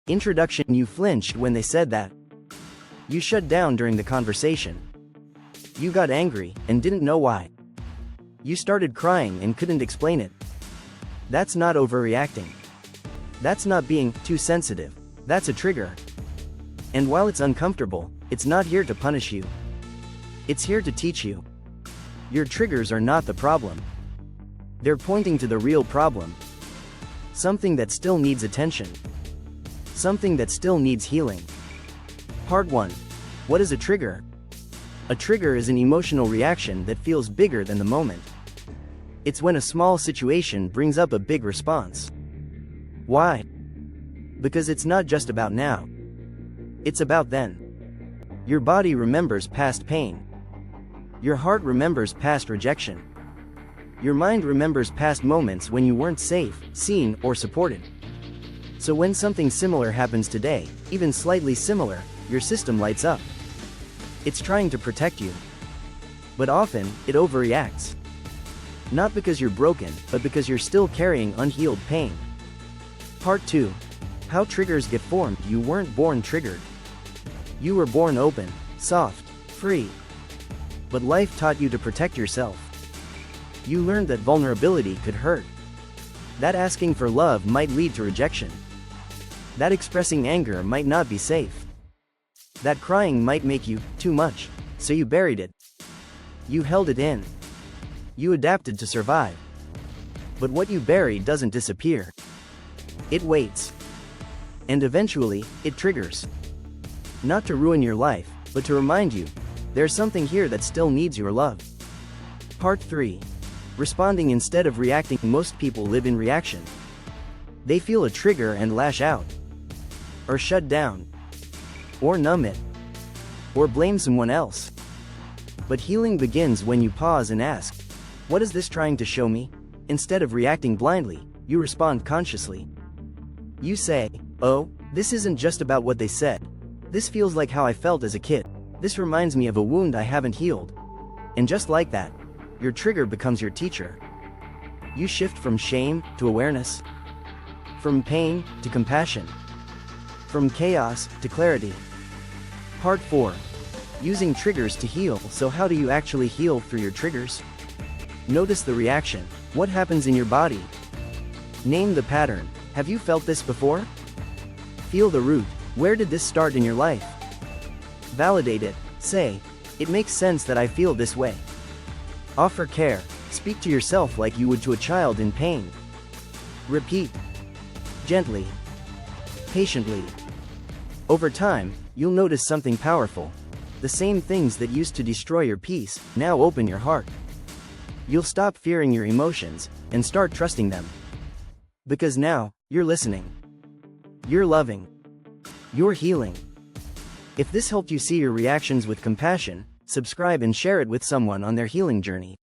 Introduction: you flinched when they said that. You shut down during the conversation. You got angry and didn't know why. You started crying and couldn't explain it. That's not overreacting. That's not being too sensitive. That's a trigger. And while it's uncomfortable, it's not here to punish you. It's here to teach you. Your triggers are not the problem. They're pointing to the real problem. Something that still needs attention. Something that still needs healing. Part 1. What is a trigger? A trigger is an emotional reaction that feels bigger than the moment. It's when a small situation brings up a big response. Why? Because it's not just about now. It's about then. Your body remembers past pain. Your heart remembers past rejection. Your mind remembers past moments when you weren't safe, seen, or supported. So when something similar happens today, even slightly similar, your system lights up. It's trying to protect you. But often, it overreacts. Not because you're broken, but because you're still carrying unhealed pain. Part 2. How triggers get formed. You weren't born triggered. You were born open, soft, free. But life taught you to protect yourself. You learned that vulnerability could hurt. That asking for love might lead to rejection. That expressing anger might not be safe. That crying might make you too much, so you buried it. You held it in. You adapted to survive. But what you bury doesn't disappear. It waits. And eventually, it triggers. Not to ruin your life, but to remind you, there's something here that still needs your love. Part 3. Responding instead of reacting. Most people live in reaction. They feel a trigger and lash out. Or shut down. Or numb it. Or blame someone else. But healing begins when you pause and ask, what is this trying to show me? Instead of reacting blindly, you respond consciously. You say, oh, this isn't just about what they said. This feels like how I felt as a kid. This reminds me of a wound I haven't healed. And just like that, your trigger becomes your teacher. You shift from shame to awareness. From pain to compassion. From chaos to clarity. Part 4. Using triggers to heal. So how do you actually heal through your triggers? Notice the reaction. What happens in your body? Name the pattern. Have you felt this before? Feel the root. Where did this start in your life? Validate it. Say, it makes sense that I feel this way. Offer care. Speak to yourself like you would to a child in pain. Repeat. Gently. Patiently. Over time, you'll notice something powerful. The same things that used to destroy your peace, now open your heart. You'll stop fearing your emotions, and start trusting them. Because now, you're listening. You're loving. You're healing. If this helped you see your reactions with compassion, subscribe and share it with someone on their healing journey.